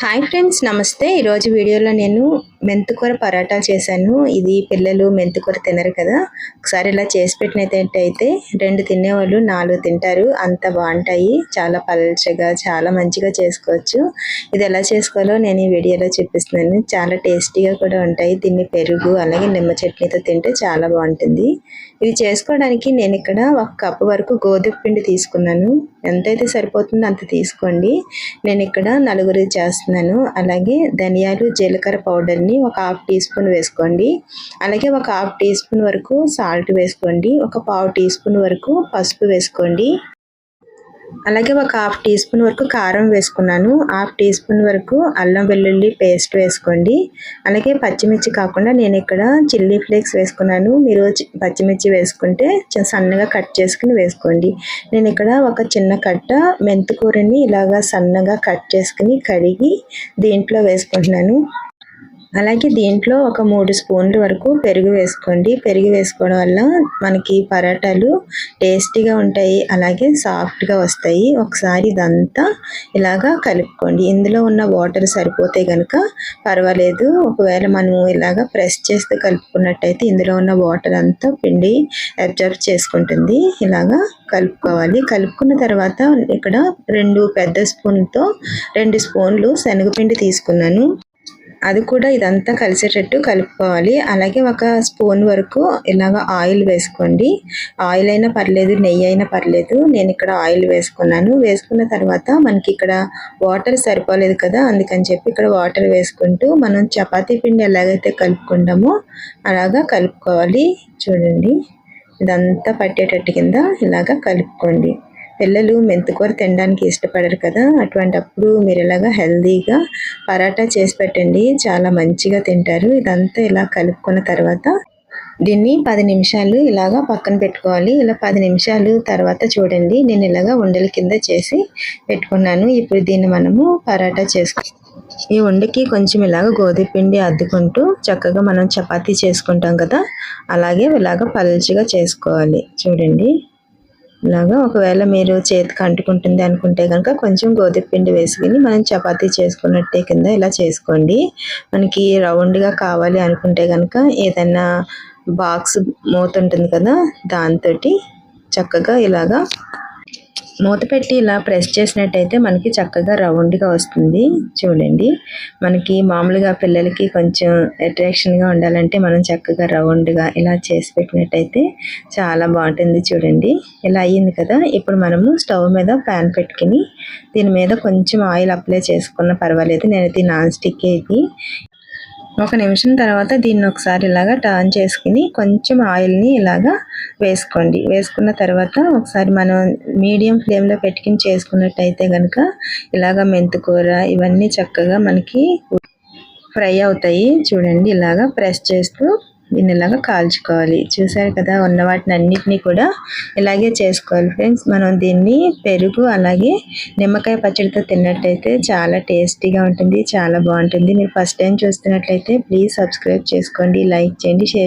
Hi friends, నమస్తే. ఈరోజు వీడియోలో నేను మెంతికూర పరాటా చేశాను. ఇది పిల్లలు మెంతికూర తినరు కదా, ఒకసారి ఇలా చేసి పెట్టినట్టయితే 2 తినేవాళ్ళు 4 తింటారు. అంత బాగుంటాయి. చాలా పల్చగా చాలా మంచిగా చేసుకోవచ్చు. ఇది ఎలా చేసుకోవాలో నేను ఈ వీడియోలో చూపిస్తున్నాను. చాలా టేస్టీగా కూడా ఉంటాయి. దీన్ని పెరుగు అలాగే నిమ్మ చట్నీతో తింటే చాలా బాగుంటుంది. ఇది చేసుకోవడానికి నేను ఇక్కడ 1 కప్పు వరకు గోధుమ పిండి తీసుకున్నాను. ఎంతైతే సరిపోతుందో అంత తీసుకోండి. నేను ఇక్కడ 4 చేస్తున్నాను. అలాగే ధనియాలు జీలకర్ర పౌడర్ని 1 హాఫ్ టీ స్పూన్ వేసుకోండి. అలాగే 1 హాఫ్ టీ స్పూన్ వరకు సాల్ట్ వేసుకోండి. 1 పావు టీ స్పూన్ వరకు పసుపు వేసుకోండి. అలాగే 1 హాఫ్ టీ స్పూన్ వరకు కారం వేసుకున్నాను. హాఫ్ టీ స్పూన్ వరకు అల్లం వెల్లుల్లి పేస్ట్ వేసుకోండి. అలాగే పచ్చిమిర్చి కాకుండా నేను ఇక్కడ చిల్లీ ఫ్లేక్స్ వేసుకున్నాను. మీరు పచ్చిమిర్చి వేసుకుంటే సన్నగా కట్ చేసుకుని వేసుకోండి. నేను ఇక్కడ ఒక చిన్న కట్ట మెంతికూరని ఇలాగా సన్నగా కట్ చేసుకుని కడిగి దీంట్లో వేసుకుంటున్నాను. అలాగే దీంట్లో ఒక 3 స్పూన్ల వరకు పెరుగు వేసుకోండి. పెరుగు వేసుకోవడం వల్ల మనకి పరాటాలు టేస్టీగా ఉంటాయి, అలాగే సాఫ్ట్గా వస్తాయి. ఒకసారి ఇదంతా ఇలాగా కలుపుకోండి. ఇందులో ఉన్న వాటర్ సరిపోతే కనుక పర్వాలేదు. ఒకవేళ మనము ఇలాగా ప్రెస్ చేస్తే కలుపుకున్నట్టయితే ఇందులో ఉన్న వాటర్ అంతా పిండి అబ్జర్వ్ చేసుకుంటుంది. ఇలాగా కలుపుకోవాలి. కలుపుకున్న తర్వాత ఇక్కడ 2 పెద్ద స్పూన్తో 2 స్పూన్లు శనగపిండి తీసుకున్నాను. అది కూడా ఇదంతా కలిసేటట్టు కలుపుకోవాలి. అలాగే 1 స్పూన్ వరకు ఇలాగ ఆయిల్ వేసుకోండి. ఆయిల్ అయినా పర్లేదు, నెయ్యి అయినా పర్లేదు. నేను ఇక్కడ ఆయిల్ వేసుకున్నాను. వేసుకున్న తర్వాత మనకి ఇక్కడ వాటర్ సరిపోలేదు కదా, అందుకని చెప్పి ఇక్కడ వాటర్ వేసుకుంటూ మనం చపాతీ పిండి ఎలాగైతే కలుపుకుంటామో అలాగా కలుపుకోవాలి. చూడండి, ఇదంతా పట్టేటట్టు కింద ఇలాగా కలుపుకోండి. పిల్లలు మెంతికూర తినడానికి ఇష్టపడరు కదా, అటువంటప్పుడు మీరు ఇలాగా హెల్తీగా పరాటా చేసి పెట్టండి. చాలా మంచిగా తింటారు. ఇదంతా ఇలా కలుపుకున్న తర్వాత దీన్ని 10 నిమిషాలు ఇలాగా పక్కన పెట్టుకోవాలి. ఇలా 10 నిమిషాలు తర్వాత చూడండి, నేను ఇలాగా ఉండల కింద చేసి పెట్టుకున్నాను. ఇప్పుడు దీన్ని మనము పరాటా ఈ ఉండకి కొంచెం ఇలాగ గోధుమ పిండి అద్దుకుంటూ చక్కగా మనం చపాతీ చేసుకుంటాం కదా, అలాగే ఇలాగ పల్చగా చేసుకోవాలి. చూడండి, ఇలాగా ఒకవేళ మీరు చేతికి అంటుకుంటుంది అనుకుంటే కనుక కొంచెం గోధుమ పిండి వేసుకుని మనం చపాతీ చేసుకున్నట్టే కింద ఇలా చేసుకోండి. మనకి రౌండ్గా కావాలి అనుకుంటే కనుక ఏదైనా బాక్స్ మూత ఉంటుంది కదా, దాంతో చక్కగా ఇలాగా మూత పెట్టి ఇలా ప్రెస్ చేసినట్టయితే మనకి చక్కగా రౌండ్గా వస్తుంది. చూడండి, మనకి మామూలుగా పిల్లలకి కొంచెం అట్రాక్షన్గా ఉండాలంటే మనం చక్కగా రౌండ్గా ఇలా చేసి పెట్టినట్టయితే చాలా బాగుంటుంది. చూడండి, ఇలా అయ్యింది కదా. ఇప్పుడు మనము స్టవ్ మీద ప్యాన్ పెట్టుకుని దీని మీద కొంచెం ఆయిల్ అప్లై చేసుకున్న పర్వాలేదు. నేనైతే నాన్ స్టిక్ ఇది 1 నిమిషం తర్వాత దీన్ని ఒకసారి ఇలాగా టర్న్ చేసుకుని కొంచెం ఆయిల్ని ఇలాగా వేసుకోండి. వేసుకున్న తర్వాత ఒకసారి మనం మీడియం ఫ్లేమ్లో పెట్టుకుని చేసుకున్నట్టయితే కనుక ఇలాగ మెంతికూర ఇవన్నీ చక్కగా మనకి ఫ్రై అవుతాయి. చూడండి, ఇలాగా ప్రెస్ చేస్తూ దీన్ని ఇలాగా కాల్చుకోవాలి. చూసారు కదా, ఉన్న వాటిని అన్నిటినీ కూడా ఇలాగే చేసుకోవాలి ఫ్రెండ్స్. మనం దీన్ని పెరుగు అలాగే నిమ్మకాయ పచ్చడితో తిన్నట్టయితే చాలా టేస్టీగా ఉంటుంది, చాలా బాగుంటుంది. మీరు ఫస్ట్ టైం చూస్తున్నట్లయితే ప్లీజ్ సబ్స్క్రైబ్ చేసుకోండి, లైక్ చేయండి, షేర్